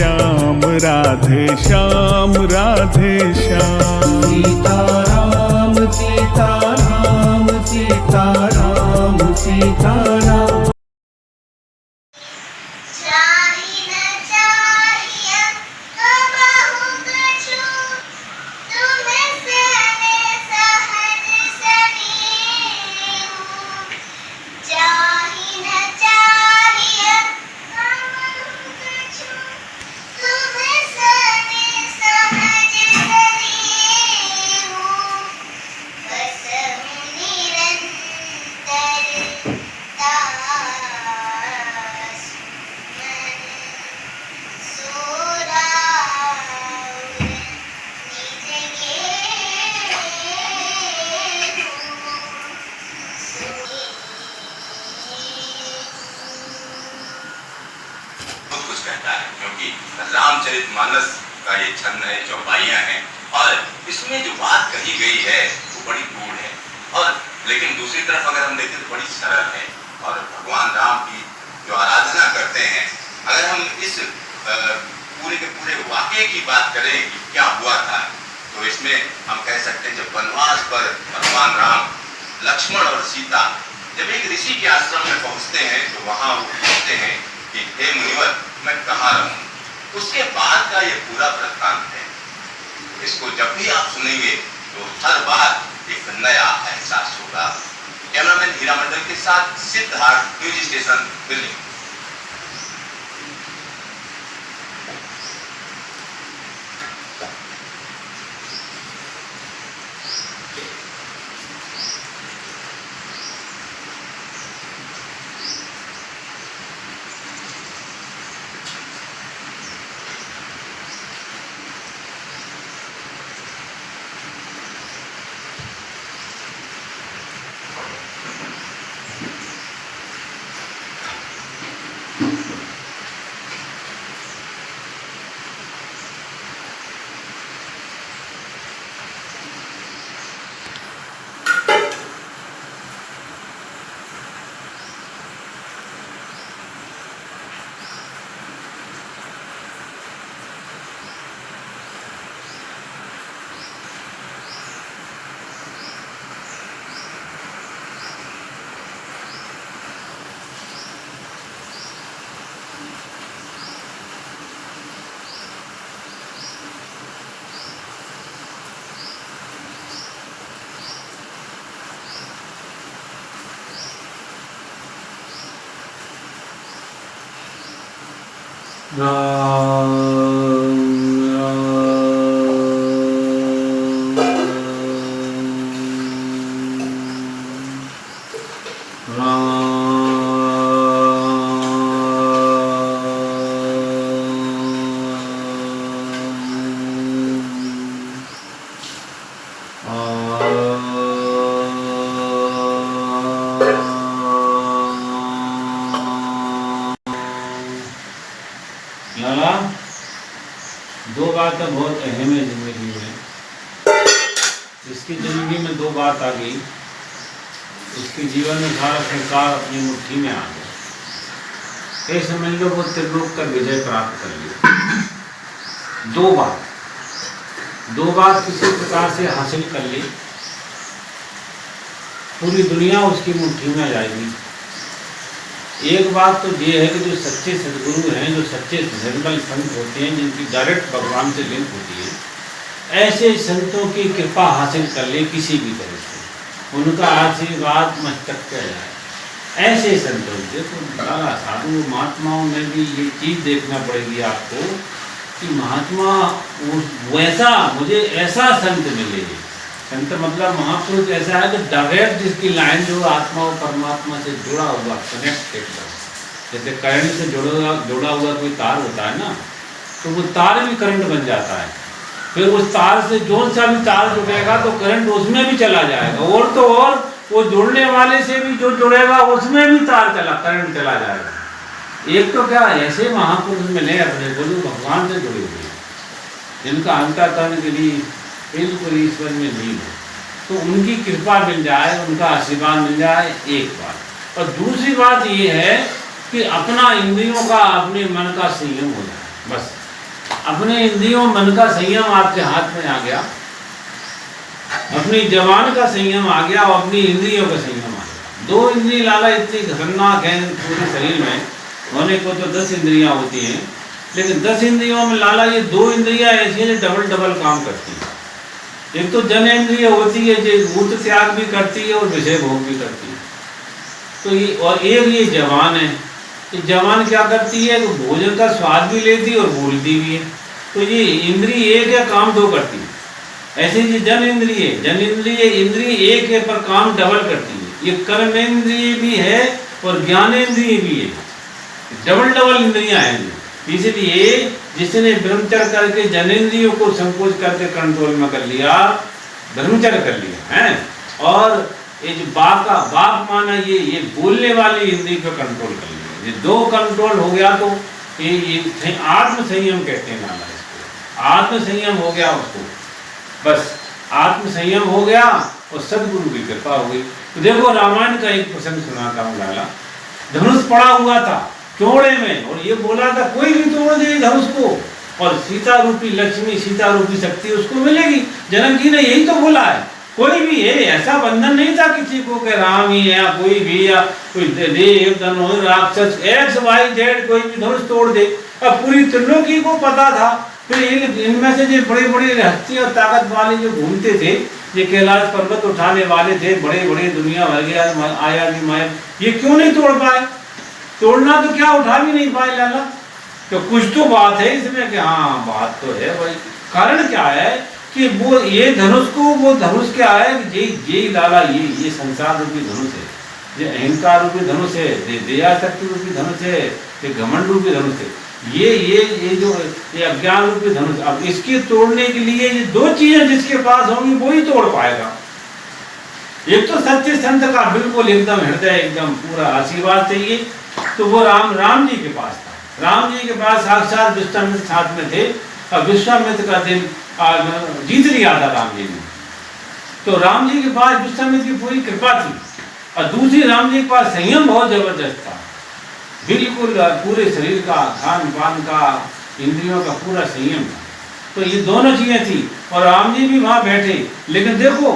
श्याम राधे श्याम राधे श्याम। सीताराम सीताराम सीताराम सीताराम। रामचरितमानस का ये छंद है, चौपाइयां हैं और इसमें जो बात कही गई है वो बड़ी गूढ़ है और लेकिन दूसरी तरफ अगर हम देखें तो बड़ी सरल है। और भगवान राम की जो आराधना करते हैं, अगर हम इस पूरे के पूरे वाक़ये की बात करें कि क्या हुआ था, तो इसमें हम कह सकते हैं जब वनवास पर भगवान राम, लक्ष्मण और सीता जब एक ऋषि के आश्रम में पहुंचते हैं तो वहां वो कहते हैं कि हे मुनिवर मैं कहाँ रहूं। उसके बाद का ये पूरा वृत्तांत है। इसको जब भी आप सुनेंगे तो हर बार एक नया एहसास होगा। कैमरामैन हीरा मंडल के साथ सिद्धार्थ, न्यूज स्टेशन दिल्ली। लाला, दो बात तो बहुत अहम है जिंदगी में। जिसकी जिंदगी में दो बात आ गई, उसके जीवन में सारा संसार अपनी मुट्ठी में आ गया। ये समझ लो वो त्रिलोक का विजय प्राप्त कर लिया। दो बात किसी प्रकार से हासिल कर ली, पूरी दुनिया उसकी मुट्ठी में आ जाएगी। एक बात तो ये है कि जो सच्चे सदगुरु हैं, जो सच्चे निर्मल संत होते हैं, जिनकी डायरेक्ट भगवान से लिंक होती है, ऐसे संतों की कृपा हासिल कर ले किसी भी तरह से, उनका आशीर्वाद मस्तक पे जाए। ऐसे संतों से तो बड़ा साधु महात्माओं में भी ये चीज़ देखना पड़ेगी आपको कि महात्मा वैसा, मुझे ऐसा संत मिले। संत मतलब महापुरुष ऐसा है कि डायरेक्ट जिसकी लाइन जो आत्मा और परमात्मा से जुड़ा हुआ, कनेक्टेड, जैसे करंट से जुड़ा हुआ कोई तार होता है ना, तो वो तार भी करंट बन जाता है। फिर उस तार से जो सा भी तार जुड़ेगा तो करंट उसमें भी चला जाएगा, और तो और वो जुड़ने वाले से भी जो जुड़ेगा उसमें भी करंट चला जाएगा। एक तो क्या ऐसे महापुरुष मिले अपने को जो भगवान से जुड़े हुए, जिनका अंतःकरण के लिए बिल्कुल ईश्वर में लीन हो, तो उनकी कृपा मिल जाए, उनका आशीर्वाद मिल जाए, एक बात। और दूसरी बात ये है कि अपना इंद्रियों का, अपने मन का संयम हो जाए। बस अपने इंद्रियों मन का संयम आपके हाथ में आ गया, अपनी जबान का संयम आ गया और अपनी इंद्रियों का संयम आ गया। 2 इंद्रिय लाला इतनी खतरनाक है पूरे शरीर में, होने को तो 10 इंद्रियां होती हैं, लेकिन 10 इंद्रियों में लाला ये 2 इंद्रियां ऐसी हैं जो डबल काम करती हैं। एक तो जनेंद्रिय होती है जो भूत त्याग भी करती है और विषय भोग भी करती है, तो ये, और एक ये जवान है, ये जवान क्या करती है, तो भोजन का स्वाद भी लेती है और बोलती भी है। तो ये इंद्रिय एक है, काम 2 करती है। ऐसे ये जनेंद्रिय इंद्रिय एक है पर काम डबल करती है। ये कर्मेंद्रिय भी है और ज्ञानेंद्रिय भी है, डबल इंद्रियां हैं। इसलिए जिसने ब्रह्मचर्य करके जनेंद्रियों को संकोच करके कंट्रोल में कर लिया, ब्रह्मचर्य कर लिया है, और ये जो बाप माना ये बोलने वाली इंद्रिय पर कंट्रोल कर लिया, ये 2 कंट्रोल हो गया तो ये आत्म संयम कहते हैं नाना इसको। आत्म संयम हो गया उसको, बस आत्म संयम हो गया और सदगुरु की कृपा हो गई। तो देखो रामायण का एक प्रसंग सुनाता हूँ लाला। धनुष पड़ा हुआ था चौड़े में और ये बोला था कोई भी तोड़ दे धनुष को और सीता रूपी लक्ष्मी, सीता रूपी शक्ति उसको मिलेगी। जनक जी ने यही तो बोला है, कोई भी है, ऐसा बंधन नहीं था किसी को कि राम ही है या कोई भी, या कोई देव धनुष राक्षस XYZ कोई भी धनुष तोड़ दे। अब पूरी त्रिलोकी को पता था। फिर इनमें से जो बड़े बड़े हस्ती और ताकत वाले जो घूमते थे, ये कैलाश पर्वत उठाने वाले थे, बड़े बड़े दुनिया भर के आया जी माया, ये क्यों नहीं तोड़ पाए? तोड़ना तो क्या, उठा भी नहीं पाए लाला। तो कुछ तो बात है इसमें कि हाँ बात तो है भाई। कारण क्या है कि वो ये धनुष को, वो धनुष क्या है कि ये लाला ये संसार रूपी धनुष है, ये अहंकार रूपी धनुष है, दया शक्ति रूपी धनुष है, ये घमंड रूपी धनुष है, ये जो ये अज्ञान रूपी धनुष। अब इसके तोड़ने के लिए ये 2 चीजें जिसके पास होंगी वो ही तोड़ पाएगा। एक तो सच्चे संत का बिल्कुल एकदम हृदय एकदम पूरा आशीर्वाद चाहिए, तो वो राम जी के पास था। राम जी के पास साक्षात विश्वामित्र साथ में थे और विश्वामित्र का दिन जीत लिया था राम जी ने। तो राम जी के पास विश्वामित्र की पूरी कृपा थी और दूसरी राम जी के पास संयम बहुत जबरदस्त था, बिल्कुल पूरे शरीर का, खान पान का, इंद्रियों का पूरा संयम था। तो ये दोनों चीजें थी और राम जी भी वहां बैठे। लेकिन देखो,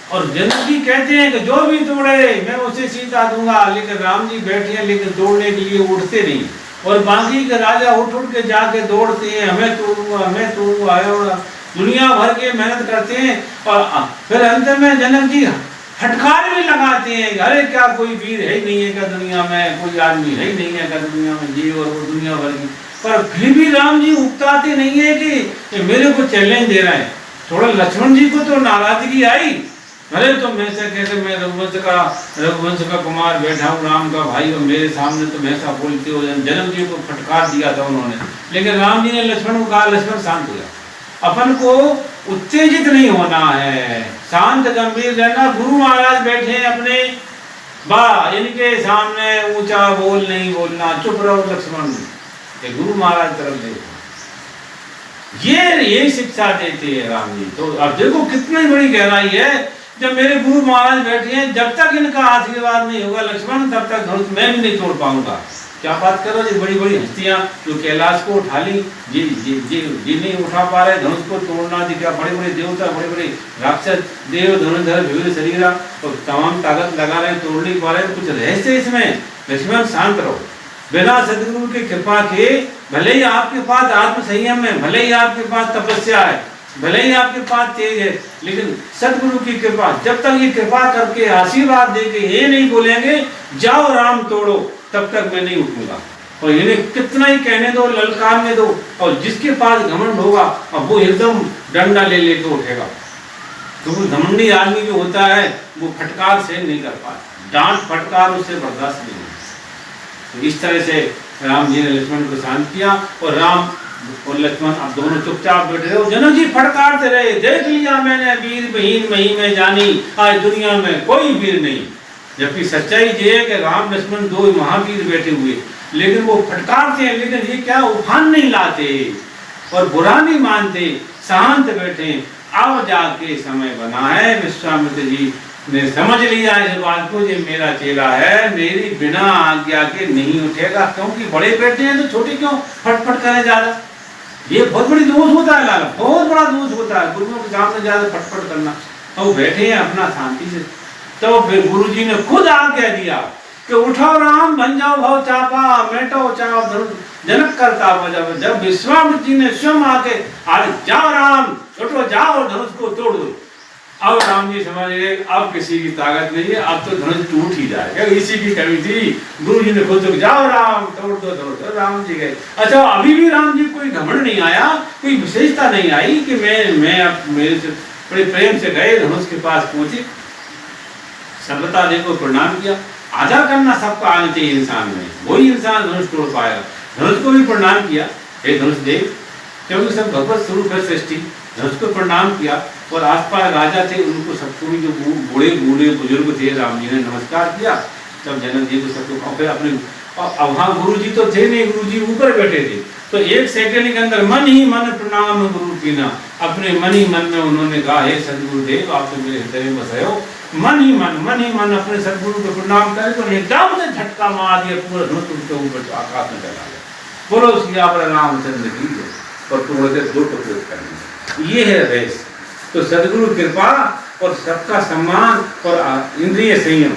और जनक जी कहते हैं कि जो भी तोड़े मैं उसे सीता दूंगा, लेकिन राम जी बैठे हैं लेकिन तोड़ने के लिए उठते नहीं। और बाकी के राजा उठ के जाके दौड़ते हैं, हमें तोड़ूंगा, दुनिया भर के मेहनत करते हैं और फिर अंत में जनक जी फटकार भी लगाते हैं, अरे क्या कोई वीर है ही नहीं है क्या दुनिया में, कोई आदमी है ही नहीं है क्या दुनिया में, ये और वो दुनिया भर की। पर फिर भी राम जी उकताते नहीं है कि मेरे को चैलेंज दे रहे हैं। थोड़ा लक्ष्मण जी को तो नाराजगी आई, अरे तो मैं से कैसे, मैं रघुवंश का कुमार बैठा हूँ, राम का भाई, और मेरे सामने तुम ऐसा बोलते हो। जनक जी को फटकार दिया था उन्होंने, लेकिन राम जी ने लक्ष्मण को कहा, लक्ष्मण शांत हो जा, अपन को उत्तेजित नहीं होना है, शांत गंभीर रहना। गुरु महाराज बैठे हैं अपने, इनके सामने ऊंचा बोल नहीं बोलना, चुप रहो लक्ष्मण, गुरु महाराज तरफ देखो। ये शिक्षा देते हैं राम जी। तो अब देखो कितनी बड़ी गहराई है, जब मेरे गुरु महाराज बैठे हैं, जब तक इनका आशीर्वाद नहीं होगा लक्ष्मण, तब तक धनुष मैं भी नहीं तोड़ पाऊंगा। क्या बात करो, ये बड़ी बड़ी हस्तियां जो कैलाश को उठा ली, ये नहीं उठा पा रहे धनुष को तोड़ना। जी क्या बड़े बड़े देवता, बड़े बड़े राक्षस, देव धनुर्धर विविध शरीरा और तमाम ताकत लगा रहे, तोड़ नहीं पा रहे। कुछ रहस्य इसमें, लक्ष्मण शांत रहो। बिना सदगुरु की कृपा के, भले ही आपके पास आत्म संयम है, भले ही आपके पास तपस्या है, भले ही आपके पास तेज है, लेकिन सदगुरु की कृपा, जब तक ये कृपा करके आशीर्वाद देके ये नहीं बोलेंगे जाओ राम तोड़ो, तब तक मैं नहीं उठूंगा। और इन्हें कितना ही कहने दो, ललकारने दो, और जिसके पास घमंड होगा अब वो एकदम डंडा ले लेके उठेगा। तो वो घमंडी आदमी जो होता है वो फटकार से नहीं कर पाता, डांट फटकार उससे बर्दाश्त नहीं होता। तो इस तरह से राम जी ने लक्ष्मण को शांत किया और राम और लक्ष्मण अब दोनों चुपचाप बैठे रहे। जनक जी फटकारते रहे, देख लिया मैंने वीर बहीन मही में जानी, आज दुनिया में कोई वीर नहीं। जबकि सच्चाई ये है कि राम लक्ष्मण 2 महावीर बैठे हुए, लेकिन वो फटकारते हैं, लेकिन ये क्या उफान नहीं लाते और बुरा नहीं मानते, शांत बैठे। अब जाके समय बना है, विश्वामित्र जी ने समझ लिया इस बात को, ये मेरा चेला है, मेरी बिना आज्ञा के नहीं उठेगा। क्योंकि बड़े बैठे हैं तो छोटे क्यों फटफट करें ज्यादा। ये बहुत बड़ी दोष होता है लाला, बहुत बड़ा दोष होता है गुरुओं के सामने ज्यादा फटफट करना। और वो बैठे हैं अपना शांति से, तो फिर गुरु जी ने खुद आज्ञा दिया कि उठो राम बन जाओ भव चापा, मेटो चाओ धनुष जनक करता बजाओ। जब विश्वामित्र जी ने स्वयं आके आज जाओ राम उठो जाओ धनुष को तोड़ दो, अब राम जी समझ गए अब किसी की ताकत नहीं है, अब तो धनुष टूट ही जाएगा, इसी की कमी थी। गुरु जी ने खुद तो जाओ राम तोड़ दो धनुष, राम जी गए। अच्छा अभी भी राम जी कोई घमंड नहीं आया, कोई विशेषता नहीं आई कि मैं अब मेरे से बड़े प्रेम से गए धनुष के पास पहुंचे, सभ्यता देखो प्रणाम किया। आदर करना सबका आना चाहिए इंसान में, वही इंसान धनुष तोड़ पाएगा। धनुष को भी प्रणाम किया, हे धनुष देव, क्योंकि सब भगवत स्वरूप है सृष्टि। धनुष को प्रणाम किया और आसपास राजा थे उनको सबको भी, जो बूढ़े बूढ़े बुजुर्ग थे, राम जी ने नमस्कार किया। तब जनक जी को सबको फिर अपने, अब वहाँ गुरु जी तो थे नहीं, गुरु जी ऊपर बैठे थे, तो एक सेकंड के अंदर मन ही मन प्रणाम गुरु की ना, अपने मन ही मन में उन्होंने कहा हे सदगुरुदेव आप तो मेरे हृदय में बसे हो। मन ही मन अपने सदगुरु को प्रणाम करे तो एकदम से झटका मार दिया, पूरा धनुष उनके ऊपर आकाश में चला गया। बोलो उसकी आप रामचंद्र की जय, और तोड़ के दो टुकड़े करने। ये है रेस। तो सदगुरु कृपा और सबका सम्मान और इंद्रिय संयम,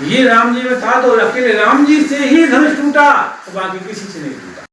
ये राम जी में था। तो अकेले राम जी से ही धनुष टूटा, तो बाकी किसी से नहीं टूटा।